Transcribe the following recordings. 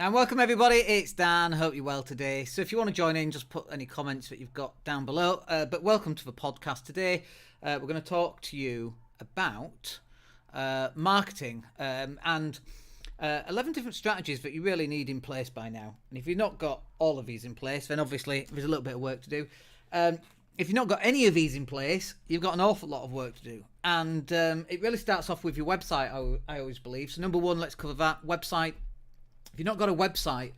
And welcome everybody, it's Dan, hope you're well today. So if you want to join in, just put any comments that you've got down below. But welcome to the podcast today. We're going to talk to you about marketing and 11 different strategies that you really need in place by now. And if you've not got all of these in place, then obviously there's a little bit of work to do. If you've not got any of these in place, you've got an awful lot of work to do. And it really starts off with your website, I always believe. So number one, let's cover that, website. If you've not got a website,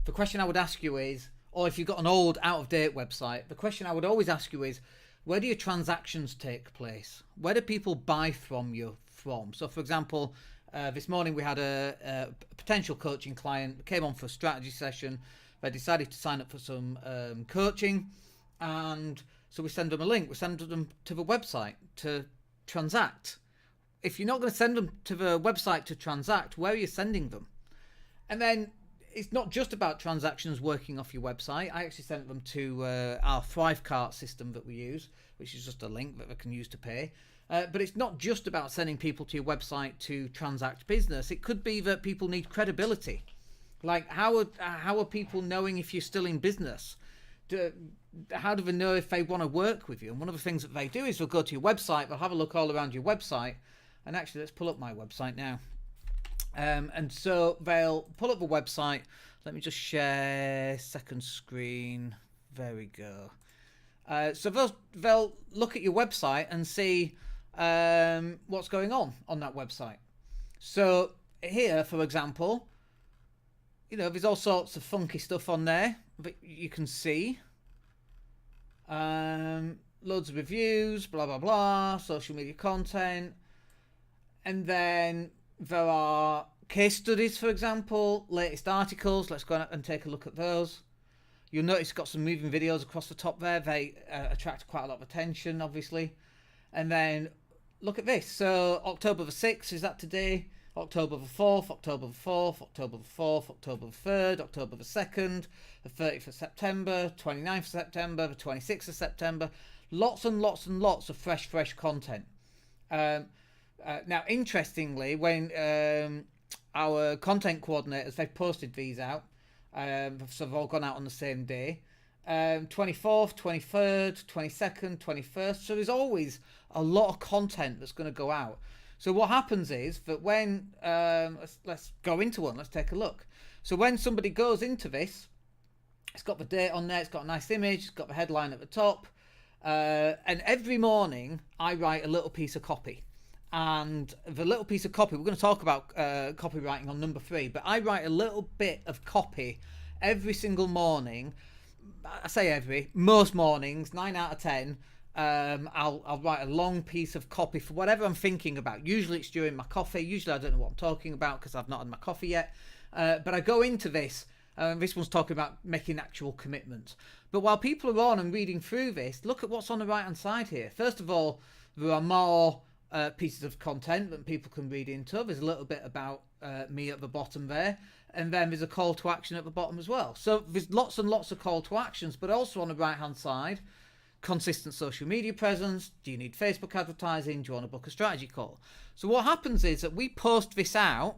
the question I would ask you is, or if you've got an old, out-of-date website, the question I would always ask you is, where do your transactions take place? Where do people buy from you from? So, for example, this morning we had a potential coaching client that came on for a strategy session. They decided to sign up for some coaching, and so we send them a link. We send them to the website to transact. If you're not going to send them to the website to transact, where are you sending them? And then it's not just about transactions working off your website. I actually sent them to our Thrive Cart system that we use, which is just a link that they can use to pay. But it's not just about sending people to your website to transact business. It could be that people need credibility. Like, how are people knowing if you're still in business? How do they know if they want to work with you? And one of the things that they do is they'll go to your website, they'll have a look all around your website. And actually, let's pull up my website now. And so they'll pull up the website. Let me just share second screen. There we go. So they'll look at your website and see what's going on that website. So here, for example, there's all sorts of funky stuff on there that you can see. Loads of reviews, blah, blah, blah, social media content. And then there are case studies, for example, latest articles. Let's go and take a look at those. You'll notice it's got some moving videos across the top there. They attract quite a lot of attention, obviously. And then look at this. So October the 6th, is that today? October the 4th, October the 4th, October the 4th, October the 3rd, October the 2nd, the 30th of September, 29th of September, the 26th of September. Lots and lots and lots of fresh content. Now, interestingly, when our content coordinators, they've posted these out, so they've all gone out on the same day, 24th, 23rd, 22nd, 21st, so there's always a lot of content that's going to go out. So what happens is that when, let's go into one, let's take a look. So when somebody goes into this, it's got the date on there, it's got a nice image, it's got the headline at the top, and every morning I write a little piece of copy. And the little piece of copy, we're going to talk about copywriting on number 3, but I write a little bit of copy every single morning. I say most mornings, 9 out of 10, I'll write a long piece of copy for whatever I'm thinking about. Usually it's during my coffee. Usually I don't know what I'm talking about because I've not had my coffee yet. But I go into this. This one's talking about making actual commitments. But while people are on and reading through this, look at what's on the right-hand side here. First of all, there are more pieces of content that people can read into. There's a little bit about me at the bottom there, and then there's a call to action at the bottom as well. So there's lots and lots of call to actions, but also on the right hand side, consistent social media presence. Do you need Facebook advertising? Do you want to book a strategy call? So what happens is that we post this out,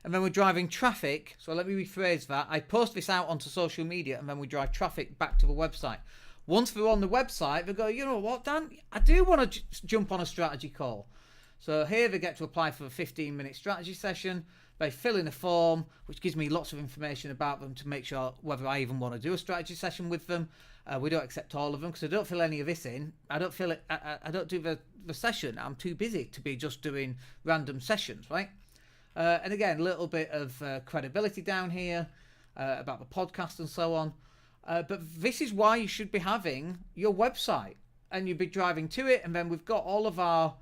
and then we're driving traffic. So let me rephrase that. I post this out onto social media, and then we drive traffic back to the website. Once they're on the website, they go, you know what, Dan, I do want to jump on a strategy call. So here they get to apply for a 15-minute strategy session. They fill in a form, which gives me lots of information about them to make sure whether I even want to do a strategy session with them. We don't accept all of them because I don't fill any of this in. I don't fill it. I don't do the session. I'm too busy to be just doing random sessions, right? And again, a little bit of credibility down here about the podcast and so on. But this is why you should be having your website, and you'd be driving to it. And then we've got all of our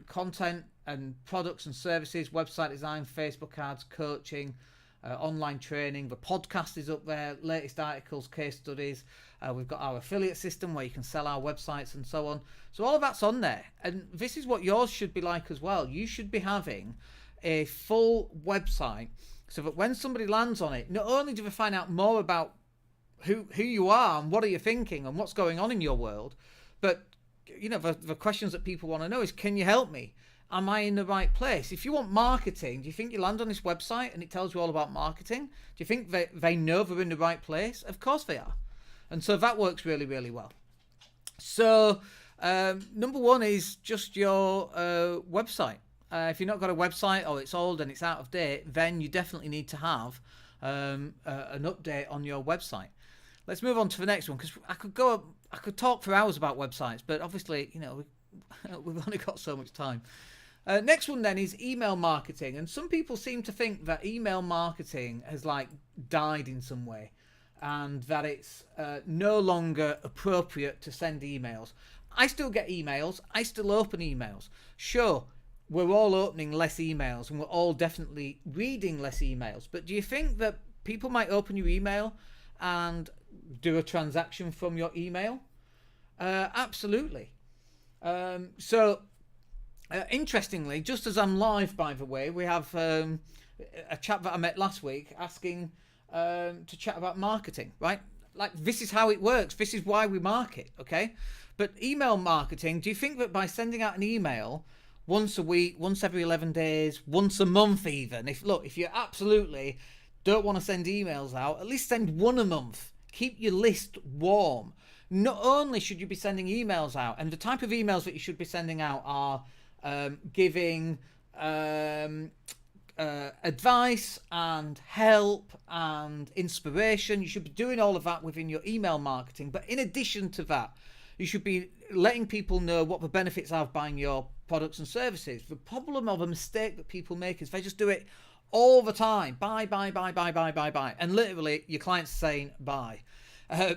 content and products and services, website design, Facebook ads, coaching, online training. The podcast is up there, latest articles, case studies. We've got our affiliate system where you can sell our websites and so on. So all of that's on there. And this is what yours should be like as well. You should be having a full website so that when somebody lands on it, not only do they find out more about who you are and what are you thinking and what's going on in your world, but the questions that people want to know is, can you help me? Am I in the right place? If you want marketing, do you think you land on this website and it tells you all about marketing? Do you think they know they're in the right place? Of course they are. And so that works really, really well. So number one is just your website. If you've not got a website or it's old and it's out of date, then you definitely need to have an update on your website. Let's move on to the next one, because I could talk for hours about websites, but obviously, we've only got so much time. Next one then is email marketing, and some people seem to think that email marketing has died in some way, and that it's no longer appropriate to send emails. I still get emails. I still open emails. Sure, we're all opening less emails, and we're all definitely reading less emails. But do you think that people might open your email and do a transaction from your email? Absolutely. Interestingly, just as I'm live, by the way, we have a chap that I met last week asking to chat about marketing, right? This is how it works. This is why we market, okay? But email marketing, do you think that by sending out an email once a week, once every 11 days, once a month even, if you absolutely don't want to send emails out, at least send one a month. Keep your list warm. Not only should you be sending emails out, and the type of emails that you should be sending out are giving advice and help and inspiration. You should be doing all of that within your email marketing. But in addition to that, you should be letting people know what the benefits are of buying your products and services. The problem or the mistake that people make is they just do it all the time. Buy. And literally your client's saying buy.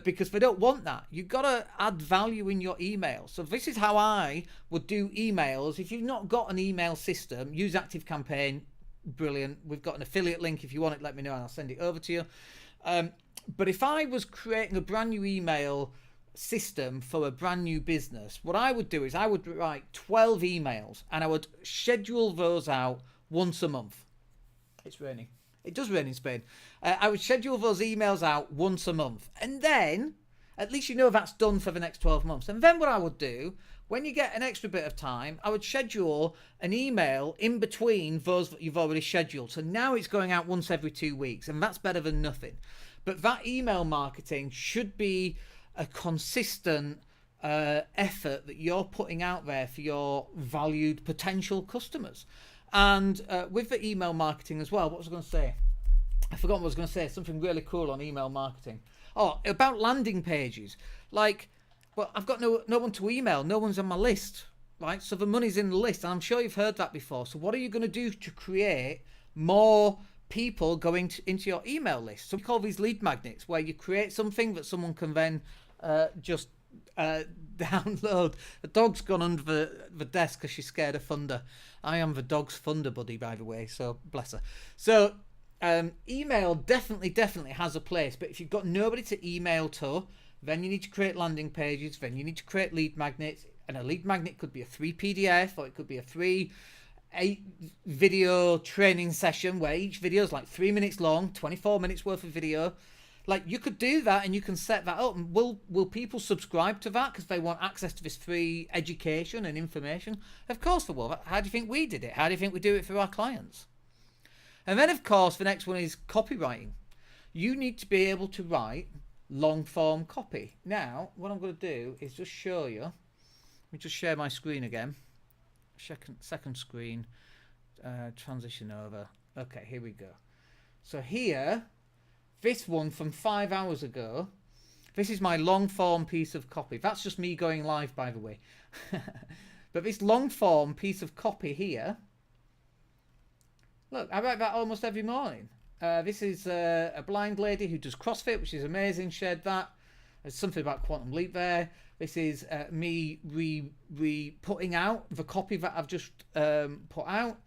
Because they don't want that. You've got to add value in your email. So this is how I would do emails. If you've not got an email system, use ActiveCampaign. Brilliant. We've got an affiliate link. If you want it, let me know and I'll send it over to you. But if I was creating a brand new email system for a brand new business, what I would do is I would write 12 emails and I would schedule those out once a month. It's raining. It does rain in Spain. I would schedule those emails out once a month. And then, at least you know that's done for the next 12 months. And then what I would do, when you get an extra bit of time, I would schedule an email in between those that you've already scheduled. So now it's going out once every 2 weeks, and that's better than nothing. But that email marketing should be a consistent effort that you're putting out there for your valued potential customers. And with the email marketing as well, what was I going to say? I forgot what I was going to say. Something really cool on email marketing. Oh, about landing pages. I've got no one to email. No one's on my list, right? So the money's in the list. And I'm sure you've heard that before. So what are you going to do to create more people going into your email list? So we call these lead magnets, where you create something that someone can then just download. The dog's gone under the desk because she's scared of thunder. I am the dog's thunder buddy, by the way, so bless her. So email definitely has a place, but if you've got nobody to email to, then you need to create landing pages, then you need to create lead magnets, and a lead magnet could be a 3 PDF, or it could be a 8 video training session where each video is 3 minutes long, 24 minutes worth of video. You could do that, and you can set that up. And will people subscribe to that because they want access to this free education and information? Of course they will. How do you think we did it? How do you think we do it for our clients? And then, of course, the next one is copywriting. You need to be able to write long form copy. Now, what I'm going to do is just show you. Let me just share my screen again. Second screen. Transition over. Okay, here we go. So here, this one from 5 hours ago. This is my long form piece of copy. That's just me going live, by the way. But this long form piece of copy here, look, I write that almost every morning. This is a blind lady who does CrossFit, which is amazing. Shared that. There's something about Quantum Leap there. This is me putting out the copy that I've just put out.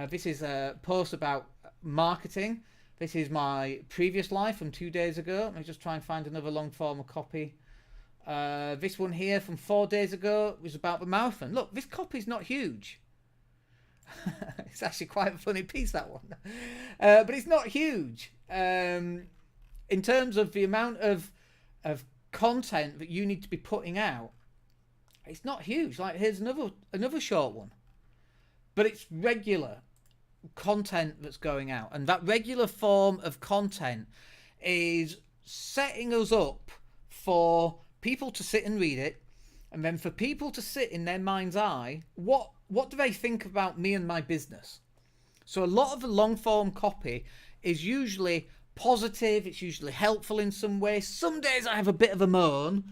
This is a post about marketing. This is my previous life from 2 days ago. Let me just try and find another long form of copy. This one here from 4 days ago was about the marathon. Look, this copy's not huge. It's actually quite a funny piece, that one. But it's not huge. In terms of the amount of content that you need to be putting out, it's not huge. Like, here's another short one. But it's regular content that's going out. And that regular form of content is setting us up for people to sit and read it, and then for people to sit in their mind's eye, what do they think about me and my business? So a lot of the long form copy is usually positive, it's usually helpful in some way. Some days I have a bit of a moan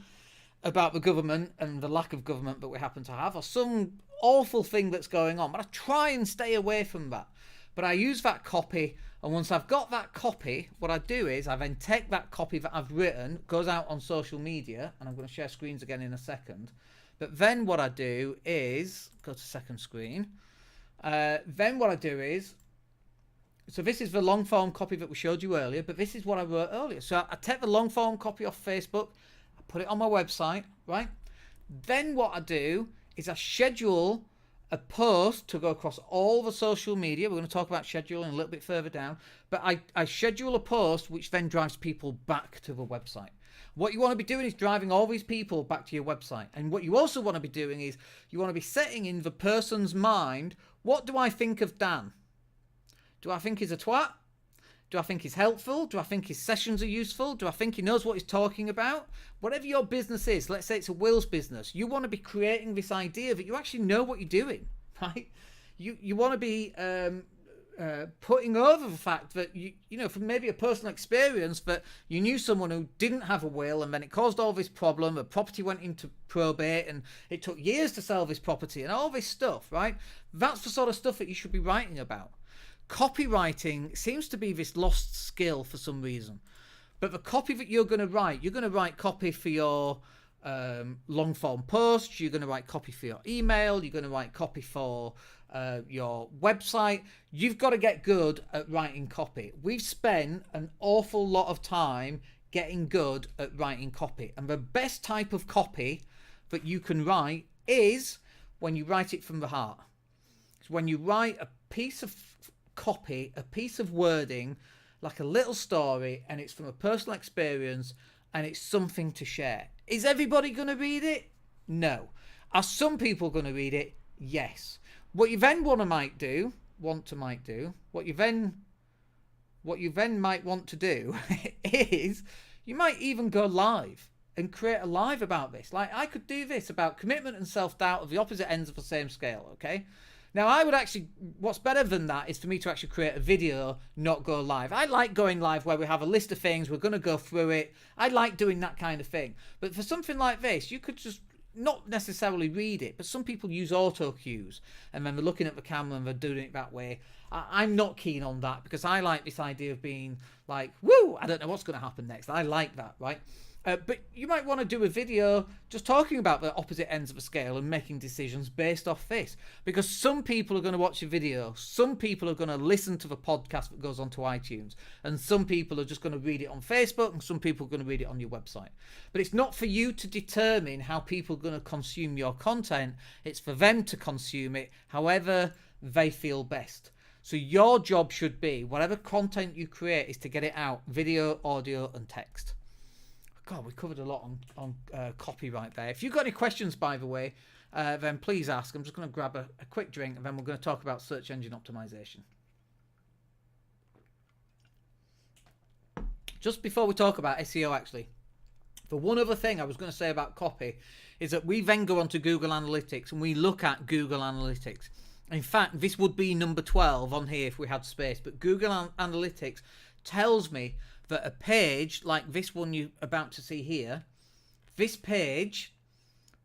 about the government and the lack of government that we happen to have, or some awful thing that's going on, but I try and stay away from that. But I use that copy, and once I've got that copy, what I do is I then take that copy that I've written, goes out on social media, and I'm going to share screens again in a second. But then what I do is, go to second screen, then what I do is, so this is the long form copy that we showed you earlier, but this is what I wrote earlier. So I take the long form copy off Facebook, I put it on my website, right? Then what I do is I schedule a post to go across all the social media. We're going to talk about scheduling a little bit further down, but I schedule a post which then drives people back to the website. What you want to be doing is driving all these people back to your website. And what you also want to be doing is you want to be setting in the person's mind, what do I think of Dan? Do I think he's a twat? Do I think he's helpful? Do I think his sessions are useful? Do I think he knows what he's talking about? Whatever your business is, let's say it's a Will's business, you want to be creating this idea that you actually know what you're doing, right? You want to be putting over the fact that, you know, from maybe a personal experience, that you knew someone who didn't have a will, and then it caused all this problem, a property went into probate, and it took years to sell this property, and all this stuff, right? That's the sort of stuff that you should be writing about. Copywriting seems to be this lost skill for some reason. But the copy that you're going to write copy for your long form posts, you're going to write copy for your email, you're going to write copy for your website. You've got to get good at writing copy. We've spent an awful lot of time getting good at writing copy. And the best type of copy that you can write is when you write it from the heart. It's when you write a piece of copy, a piece of wording, like a little story, and it's from a personal experience, and it's something to share. Is everybody going to read it? No. Are some people going to read it? Yes. What you then might want to do is you might even go live and create a live about this. Like, I could do this about commitment and self-doubt of the opposite ends of the same scale, okay? Now, I would actually, what's better than that is for me to actually create a video, not go live. I like going live where we have a list of things, we're going to go through it. I like doing that kind of thing. But for something like this, you could just not necessarily read it, but some people use auto cues, and then they're looking at the camera and they're doing it that way. I'm not keen on that, because I like this idea of being like, woo, I don't know what's going to happen next. I like that, right? But you might want to do a video just talking about the opposite ends of a scale and making decisions based off this. Because some people are going to watch a video, some people are going to listen to the podcast that goes onto iTunes, and some people are just going to read it on Facebook, and some people are going to read it on your website. But it's not for you to determine how people are going to consume your content. It's for them to consume it however they feel best. So your job should be, whatever content you create, is to get it out, video, audio, and text. God, we covered a lot on copyright there. If you've got any questions, by the way, then please ask. I'm just going to grab a quick drink, and then we're going to talk about search engine optimization. Just before we talk about SEO, actually, for one other thing I was going to say about copy is that we then go onto Google Analytics and we look at Google Analytics. In fact, this would be number 12 on here if we had space, but Google Analytics tells me that a page like this one you're about to see here, this page,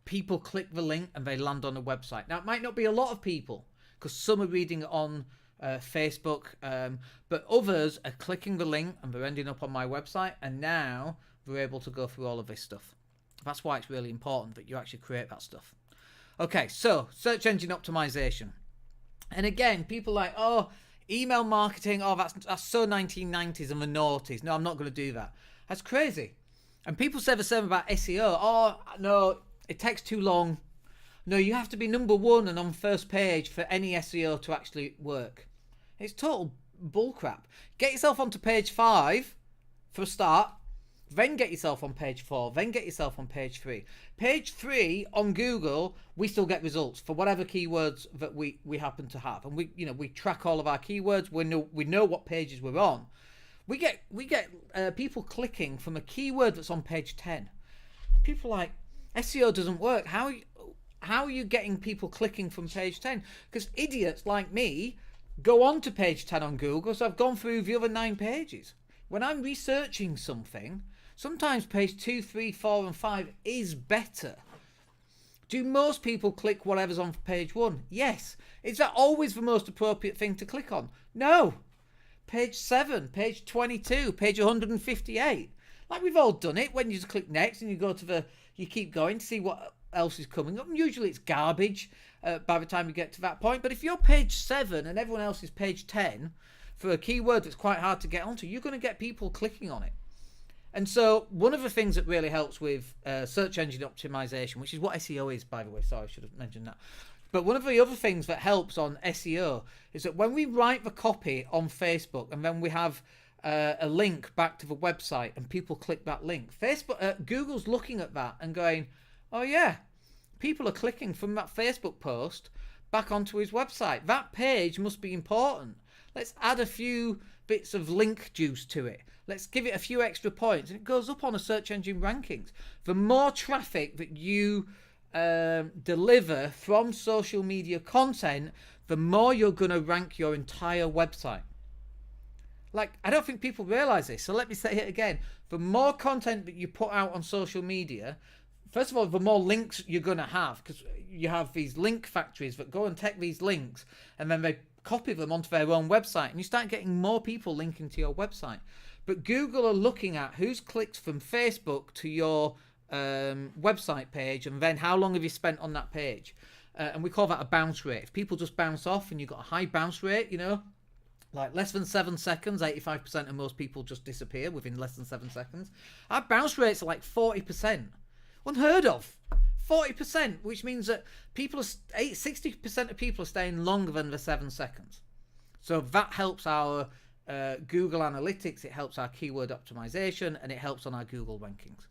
people click the link and they land on a website. Now, it might not be a lot of people because some are reading it on Facebook, but others are clicking the link and they're ending up on my website, and now they're able to go through all of this stuff. That's why it's really important that you actually create that stuff. Okay, so search engine optimization. And again, people are like, oh, email marketing, oh, that's so 1990s and the noughties. No, I'm not going to do that. That's crazy. And people say the same about SEO. Oh, no, it takes too long. No, you have to be number one and on first page for any SEO to actually work. It's total bullcrap. Get yourself onto page 5 for a start. Then get yourself on page 4. Then get yourself on page 3. Page 3 on Google, we still get results for whatever keywords that we happen to have, and we track all of our keywords. We know what pages we're on. We get people clicking from a keyword that's on page 10. People are like, SEO doesn't work. How are you getting people clicking from page 10? Because idiots like me go on to page 10 on Google, so I've gone through the other 9 pages. When I'm researching something, sometimes page 2, 3, 4, and 5 is better. Do most people click whatever's on page 1? Yes. Is that always the most appropriate thing to click on? No. Page 7, page 22, page 158. Like, we've all done it when you just click next and you keep going to see what else is coming up. And usually it's garbage by the time you get to that point. But if you're page 7 and everyone else is page 10 for a keyword that's quite hard to get onto, you're going to get people clicking on it. And so one of the things that really helps with search engine optimization, which is what SEO is, by the way, sorry, I should have mentioned that. But one of the other things that helps on SEO is that when we write the copy on Facebook and then we have a link back to the website and people click that link, Google's looking at that and going, oh yeah, people are clicking from that Facebook post back onto his website. That page must be important. Let's add a few bits of link juice to it. Let's give it a few extra points. And it goes up on a search engine rankings. The more traffic that you deliver from social media content, the more you're going to rank your entire website. Like, I don't think people realize this. So let me say it again. The more content that you put out on social media, first of all, the more links you're going to have, because you have these link factories that go and take these links and then they copy them onto their own website, and you start getting more people linking to your website. But Google are looking at who's clicked from Facebook to your website page, and then how long have you spent on that page, and we call that a bounce rate. If people just bounce off and you've got a high bounce rate, like less than 7 seconds, 85% of most people just disappear within less than 7 seconds. Our bounce rates are like 40%. Unheard of. 40%, which means that 60% of people are staying longer than the 7 seconds. So that helps our Google Analytics, it helps our keyword optimization, and it helps on our Google rankings.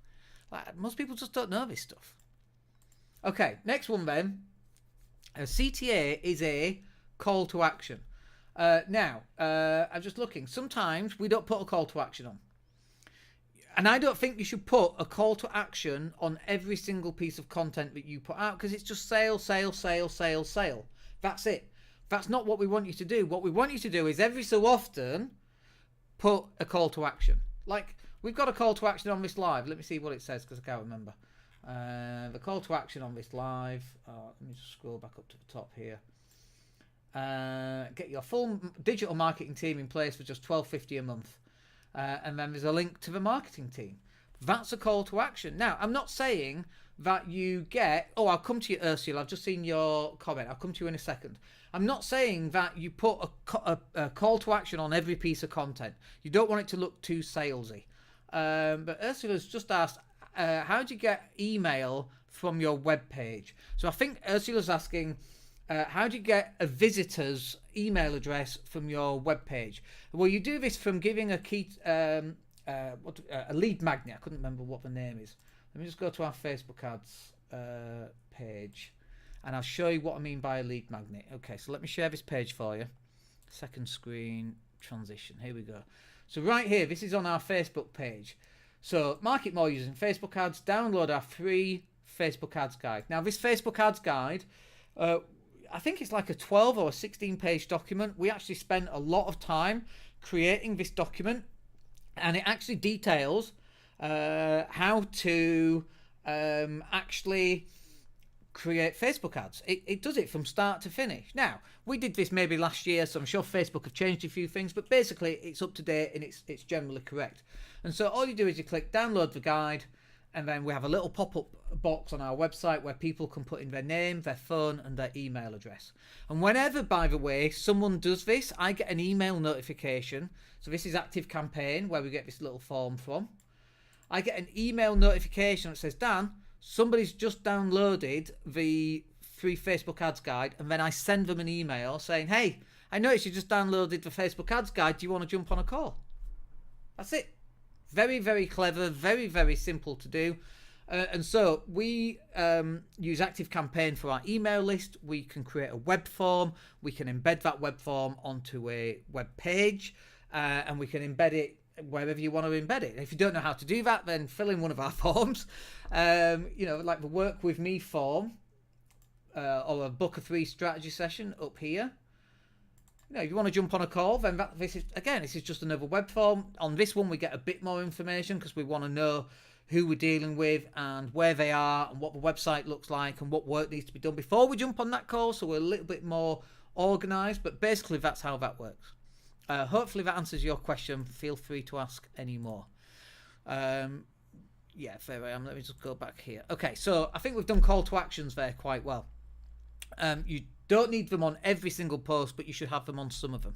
Like, most people just don't know this stuff. Okay, next one then. CTA is a call to action. Now, I'm just looking. Sometimes we don't put a call to action on. And I don't think you should put a call to action on every single piece of content that you put out, because it's just sale, sale, sale, sale, sale. That's it. That's not what we want you to do. What we want you to do is every so often put a call to action. Like, we've got a call to action on this live. Let me see what it says, because I can't remember. The call to action on this live. Let me just scroll back up to the top here. Get your full digital marketing team in place for just $12.50 a month. And then there's a link to the marketing team. That's a call to action. Now, I'm not saying that you get... Oh, I'll come to you, Ursula. I've just seen your comment. I'll come to you in a second. I'm not saying that you put a call to action on every piece of content. You don't want it to look too salesy. But Ursula's just asked, how do you get email from your web page? So I think Ursula's asking... how do you get a visitor's email address from your web page? Well, you do this from giving a lead magnet. I couldn't remember what the name is. Let me just go to our Facebook ads page, and I'll show you what I mean by a lead magnet. Okay, so let me share this page for you. Second screen, transition. Here we go. So right here, this is on our Facebook page. So market more using Facebook ads. Download our free Facebook ads guide. Now this Facebook ads guide, I think it's like a 12 or a 16 page document. We actually spent a lot of time creating this document, and it actually details how to actually create Facebook ads. It does it from start to finish. Now, we did this maybe last year, so I'm sure Facebook have changed a few things, but basically it's up to date and it's generally correct. And so all you do is you click download the guide, and then we have a little pop-up box on our website where people can put in their name, their phone, and their email address. And whenever, by the way, someone does this, I get an email notification. So this is Active Campaign, where we get this little form from. I get an email notification that says, Dan, somebody's just downloaded the free Facebook ads guide, and then I send them an email saying, hey, I noticed you just downloaded the Facebook ads guide. Do you want to jump on a call? That's it. Very, very clever, very, very simple to do. And so we use Active Campaign for our email list. We can create a web form. We can embed that web form onto a web page, and we can embed it wherever you want to embed it. If you don't know how to do that, then fill in one of our forms. Like the Work With Me form, or a book a 3 strategy session up here. If you want to jump on a call, then this is just another web form. On this one, we get a bit more information because we want to know who we're dealing with and where they are and what the website looks like and what work needs to be done before we jump on that call, so we're a little bit more organized. But basically, that's how that works. Hopefully that answers your question. Feel free to ask any more. There I am. Let me just go back here. Okay, so I think we've done call to actions there quite well. You don't need them on every single post, but you should have them on some of them.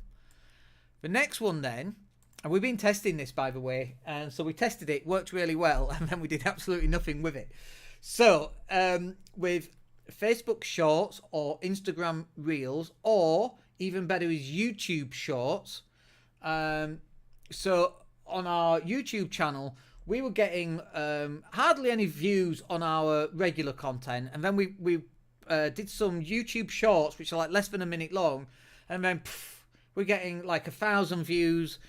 The next one then, and we've been testing this, by the way, and so we tested it, worked really well, and then we did absolutely nothing with it. So with Facebook Shorts or Instagram Reels, or even better is YouTube Shorts. So on our YouTube channel, we were getting hardly any views on our regular content, and then we did some YouTube Shorts, which are like less than a minute long, and then we're getting like 1,000 views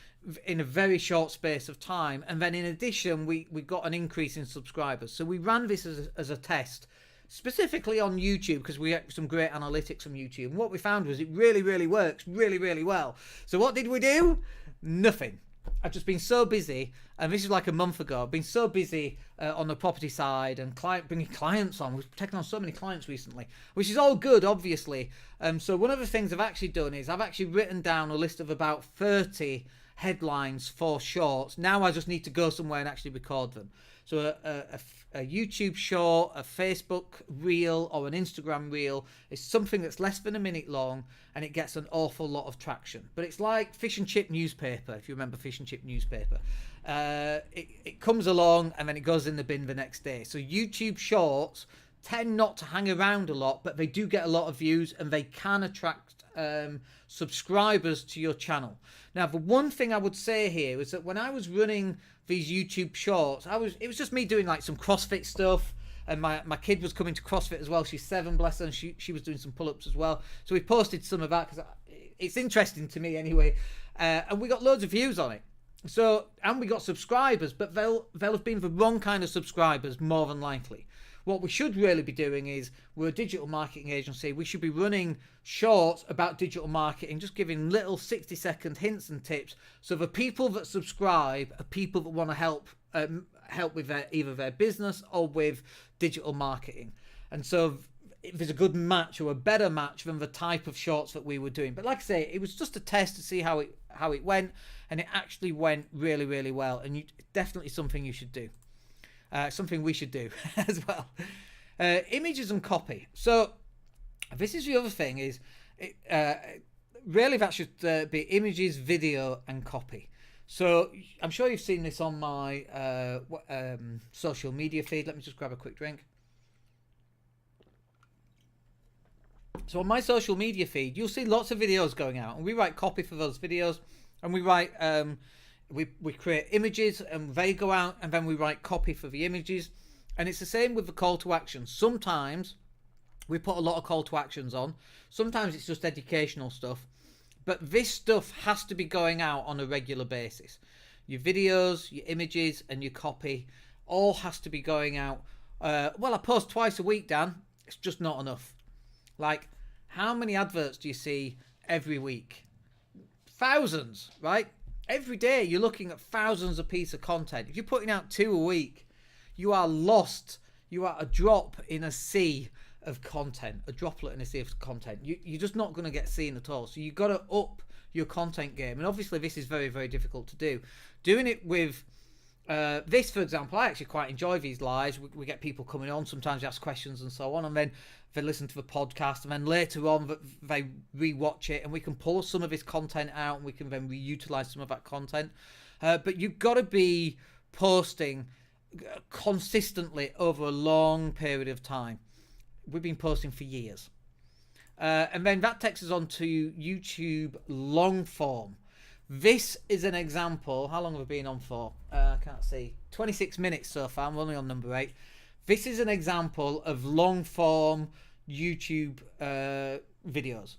in a very short space of time. And then in addition, we got an increase in subscribers. So we ran this as a test, specifically on YouTube, because we had some great analytics from YouTube. And what we found was it really, really works really, really well. So what did we do? Nothing. I've just been so busy, and this is like a month ago. I've been so busy on the property side and bringing clients on. We've taken on so many clients recently, which is all good, obviously. So one of the things I've actually done is I've actually written down a list of about 30 headlines for shorts. Now I just need to go somewhere and actually record them. So a YouTube short, a Facebook reel, or an Instagram reel is something that's less than a minute long, and it gets an awful lot of traction. But it's like fish and chip newspaper, if you remember fish and chip newspaper. It comes along and then it goes in the bin the next day. So YouTube shorts tend not to hang around a lot, but they do get a lot of views, and they can attract subscribers to your channel. Now, the one thing I would say here is that when I was running these YouTube shorts, it was just me doing like some CrossFit stuff, and my kid was coming to CrossFit as well. She's 7, bless her, and she was doing some pull-ups as well. So we posted some of that because it's interesting to me anyway, and we got loads of views on it. So, and we got subscribers, but they'll have been the wrong kind of subscribers more than likely. What we should really be doing is, we're a digital marketing agency. We should be running shorts about digital marketing, just giving little 60-second hints and tips. So the people that subscribe are people that want to help with either their business or with digital marketing. And so if there's a good match or a better match than the type of shorts that we were doing. But like I say, it was just a test to see how it went, and it actually went really, really well. And definitely something you should do. Something we should do as well. Images and copy. So this is the other thing is, really that should be images, video, and copy. So I'm sure you've seen this on my social media feed. Let me just grab a quick drink. So on my social media feed, you'll see lots of videos going out, and we write copy for those videos, and we write we create images and they go out, and then we write copy for the images. And it's the same with the call to action. Sometimes we put a lot of call to actions on. Sometimes it's just educational stuff. But this stuff has to be going out on a regular basis. Your videos, your images, and your copy all has to be going out. Well, I post twice a week, Dan. It's just not enough. Like, how many adverts do you see every week? Thousands, right? Every day you're looking at thousands of pieces of content. If you're putting out 2 a week, you are lost. You are a drop in a sea of content, a droplet in a sea of content. You're just not going to get seen at all. So you've got to up your content game. And obviously this is very, very difficult to do. Doing it with this, for example, I actually quite enjoy these lives. We get people coming on, sometimes they ask questions and so on, and then they listen to the podcast, and then later on they re-watch it, and we can pull some of this content out, and we can then reutilize some of that content. But you've got to be posting consistently over a long period of time. We've been posting for years. And then that takes us on to YouTube long form. This is an example. How long have we been on for? I can't see. 26 minutes so far. I'm only on number 8. This is an example of long form YouTube videos.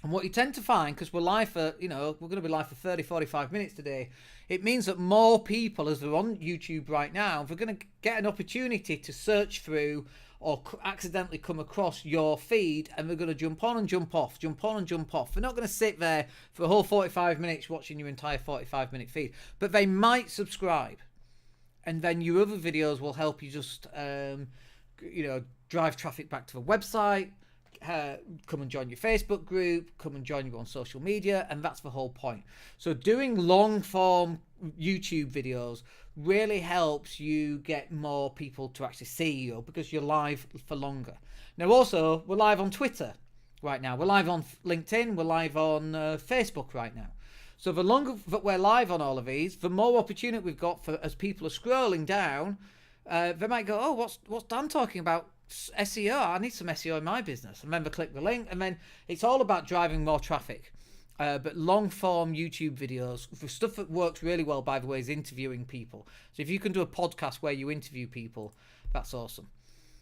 And what you tend to find, because we're live for, we're going to be live for 30, 45 minutes today, it means that more people, as they're on YouTube right now, they're going to get an opportunity to search through or accidentally come across your feed, and they're going to jump on and jump off, jump on and jump off. They're not going to sit there for a whole 45 minutes watching your entire 45-minute feed, but they might subscribe. And then your other videos will help you just, drive traffic back to the website, come and join your Facebook group, come and join you on social media, and that's the whole point. So doing long form YouTube videos really helps you get more people to actually see you because you're live for longer. Now also, we're live on Twitter right now. We're live on LinkedIn. We're live on Facebook right now. So the longer that we're live on all of these, the more opportunity we've got for as people are scrolling down, they might go, oh, what's Dan talking about? SEO. I need some SEO in my business. And then they click the link, and then it's all about driving more traffic. But long form YouTube videos, for stuff that works really well, by the way, is interviewing people. So if you can do a podcast where you interview people, that's awesome.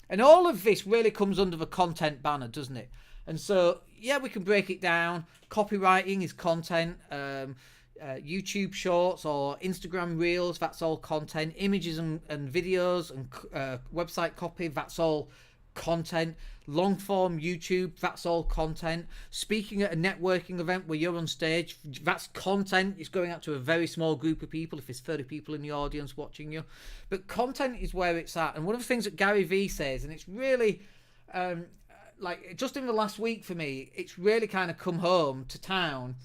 And all of this really comes under the content banner, doesn't it? And so, yeah, we can break it down. Copywriting is content. YouTube shorts or Instagram reels, that's all content. Images and videos and website copy, that's all content. Long form YouTube, that's all content. Speaking at a networking event where you're on stage, that's content. It's going out to a very small group of people, if there's 30 people in the audience watching you. But content is where it's at. And one of the things that Gary Vee says, and it's really just in the last week for me, it's really kind of come home to town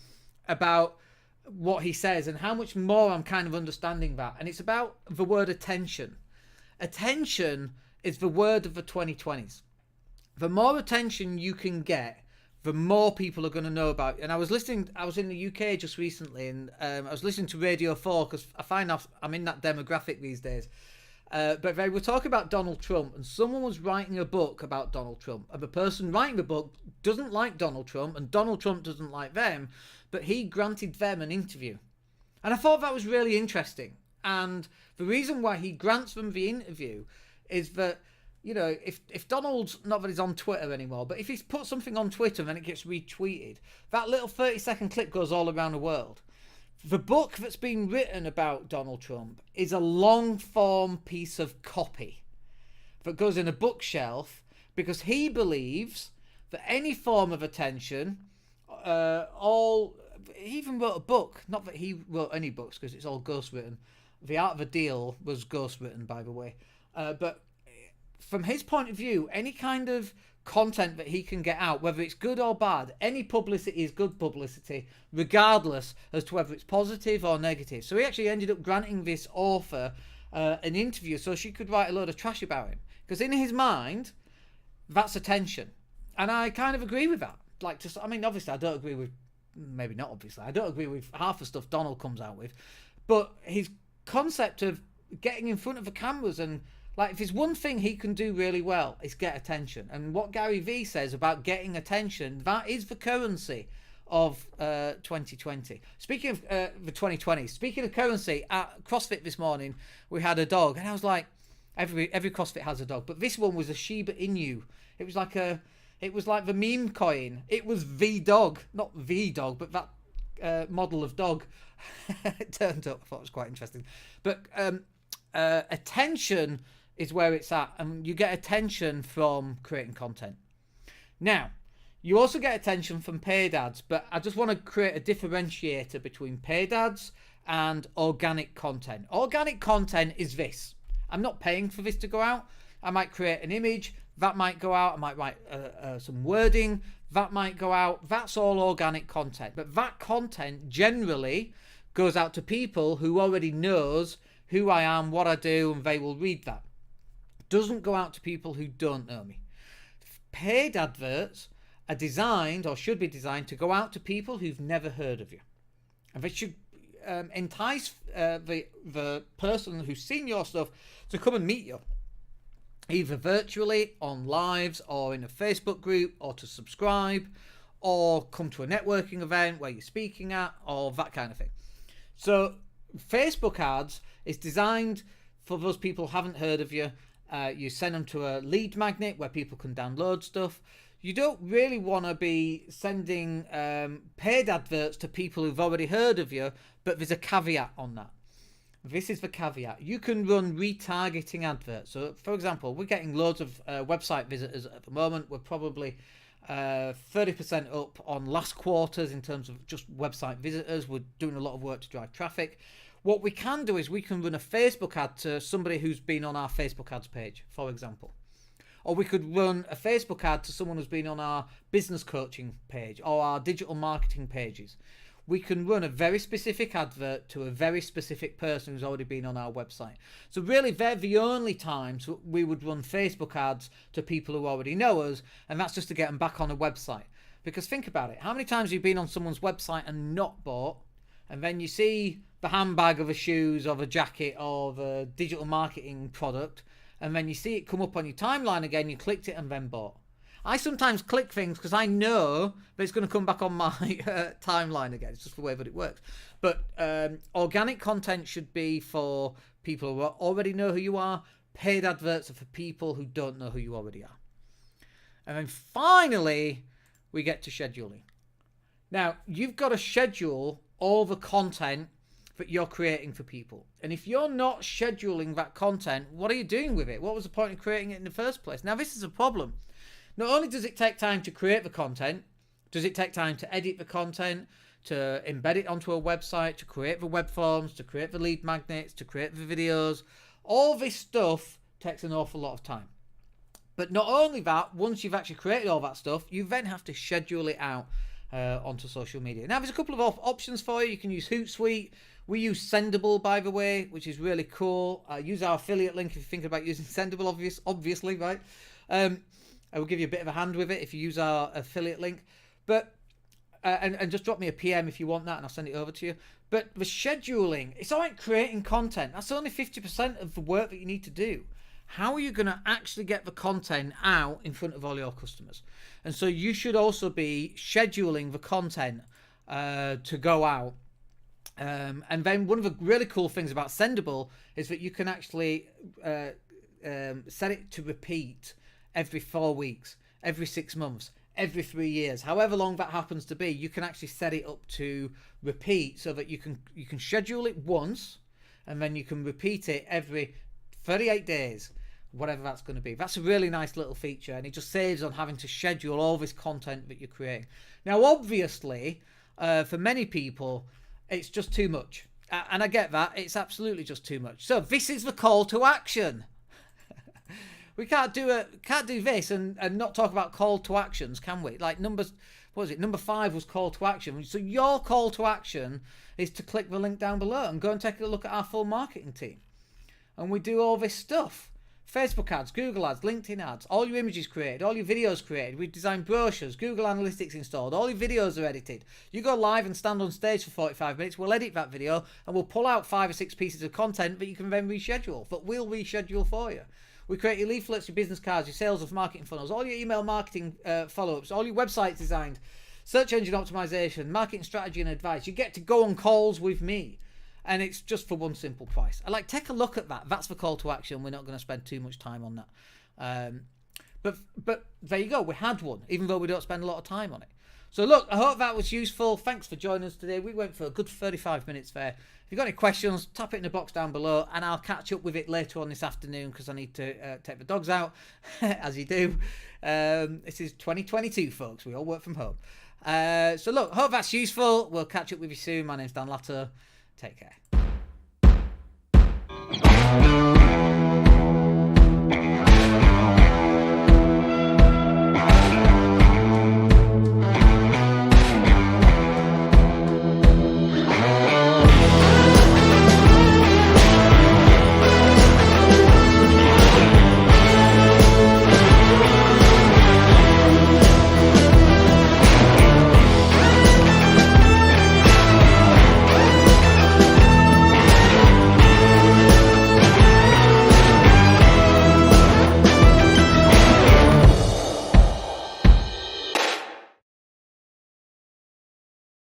about what he says and how much more I'm kind of understanding that. And it's about the word attention. Attention is the word of the 2020s. The more attention you can get, the more people are going to know about it. And I was in the UK just recently, and I was listening to Radio 4 because I find I'm in that demographic these days. But they were talking about Donald Trump, and someone was writing a book about Donald Trump. And the person writing the book doesn't like Donald Trump, and Donald Trump doesn't like them, but he granted them an interview. And I thought that was really interesting. And the reason why he grants them the interview is that, if Donald's, not that he's on Twitter anymore, but if he's put something on Twitter and then it gets retweeted, that little 30-second clip goes all around the world. The book that's been written about Donald Trump is a long-form piece of copy that goes in a bookshelf because he believes that any form of attention, he even wrote a book. Not that he wrote any books because it's all ghostwritten. The Art of a Deal was ghostwritten, by the way. But from his point of view, any kind of content that he can get out, whether it's good or bad, any publicity is good publicity, regardless as to whether it's positive or negative. So he actually ended up granting this author an interview so she could write a load of trash about him. Because in his mind, that's attention. And I kind of agree with that. Obviously I don't agree with, maybe not obviously, I don't agree with half the stuff Donald comes out with, but his concept of getting in front of the cameras and, if there's one thing he can do really well, it's get attention. And what Gary Vee says about getting attention, that is the currency of 2020. Speaking of the 2020, speaking of currency, at CrossFit this morning, we had a dog. And I was like, every CrossFit has a dog. But this one was a Shiba Inu. It was like It was like the meme coin. It was V-Dog. Not V-Dog, but that model of dog. It turned up. I thought it was quite interesting. But attention is where it's at. And you get attention from creating content. Now, you also get attention from paid ads. But I just want to create a differentiator between paid ads and organic content. Organic content is this. I'm not paying for this to go out. I might create an image. That might go out. I might write some wording. That might go out. That's all organic content. But that content generally goes out to people who already knows who I am, what I do, and they will read that. Doesn't go out to people who don't know me. Paid adverts are designed, or should be designed, to go out to people who've never heard of you. And they should entice the person who's seen your stuff to come and meet you, either virtually, on lives, or in a Facebook group, or to subscribe, or come to a networking event where you're speaking at, or that kind of thing. So Facebook ads is designed for those people who haven't heard of you. You send them to a lead magnet where people can download stuff. You don't really want to be sending paid adverts to people who've already heard of you, but there's a caveat on that. This is the caveat. You can run retargeting adverts. So, for example, we're getting loads of website visitors at the moment. We're probably 30% up on last quarters in terms of just website visitors. We're doing a lot of work to drive traffic. What we can do is we can run a Facebook ad to somebody who's been on our Facebook ads page, for example. Or we could run a Facebook ad to someone who's been on our business coaching page or our digital marketing pages. We can run a very specific advert to a very specific person who's already been on our website. So really, they're the only times we would run Facebook ads to people who already know us, and that's just to get them back on a website. Because think about it, how many times have you been on someone's website and not bought, and then you see the handbag of a shoes, of a jacket, of a digital marketing product, and then you see it come up on your timeline again, you clicked it and then bought. I sometimes click things because I know that it's going to come back on my timeline again. It's just the way that it works. But organic content should be for people who already know who you are. Paid adverts are for people who don't know who you already are. And then finally, we get to scheduling. Now, you've got to schedule all the content that you're creating for people. And if you're not scheduling that content, what are you doing with it? What was the point of creating it in the first place? Now, this is a problem. Not only does it take time to create the content, does it take time to edit the content, to embed it onto a website, to create the web forms, to create the lead magnets, to create the videos. All this stuff takes an awful lot of time. But not only that, once you've actually created all that stuff, you then have to schedule it out onto social media. Now, there's a couple of options for you. You can use Hootsuite. We use Sendable, by the way, which is really cool. Use our affiliate link if you're thinking about using Sendable, obviously, right? I will give you a bit of a hand with it if you use our affiliate link. But and just drop me a PM if you want that, and I'll send it over to you. But the scheduling, it's all right creating content. That's only 50% of the work that you need to do. How are you going to actually get the content out in front of all your customers? And so you should also be scheduling the content to go out. And then one of the really cool things about Sendable is that you can actually set it to repeat every 4 weeks, every 6 months, every 3 years, however long that happens to be. You can actually set it up to repeat so that you can schedule it once, and then you can repeat it every 38 days, whatever that's going to be. That's a really nice little feature, and it just saves on having to schedule all this content that you're creating. Now, obviously, for many people, it's just too much, and I get that. It's absolutely just too much. So this is the call to action. We can't do this and not talk about call to actions, can we? Like number 5 was call to action. So your call to action is to click the link down below and go and take a look at our full marketing team. And we do all this stuff. Facebook ads, Google ads, LinkedIn ads, all your images created, all your videos created. We designed brochures, Google Analytics installed, all your videos are edited. You go live and stand on stage for 45 minutes, we'll edit that video and we'll pull out 5 or 6 pieces of content that you can then reschedule, but we'll reschedule for you. We create your leaflets, your business cards, your sales of marketing funnels, all your email marketing follow-ups, all your websites designed, search engine optimization, marketing strategy and advice. You get to go on calls with me, and it's just for one simple price. Take a look at that. That's the call to action. We're not going to spend too much time on that. But there you go. We had one, even though we don't spend a lot of time on it. So look, I hope that was useful. Thanks for joining us today. We went for a good 35 minutes there. If you've got any questions, tap it in the box down below, and I'll catch up with it later on this afternoon because I need to take the dogs out, as you do. This is 2022, folks. We all work from home. So look, hope that's useful. We'll catch up with you soon. My name's Dan Latto. Take care.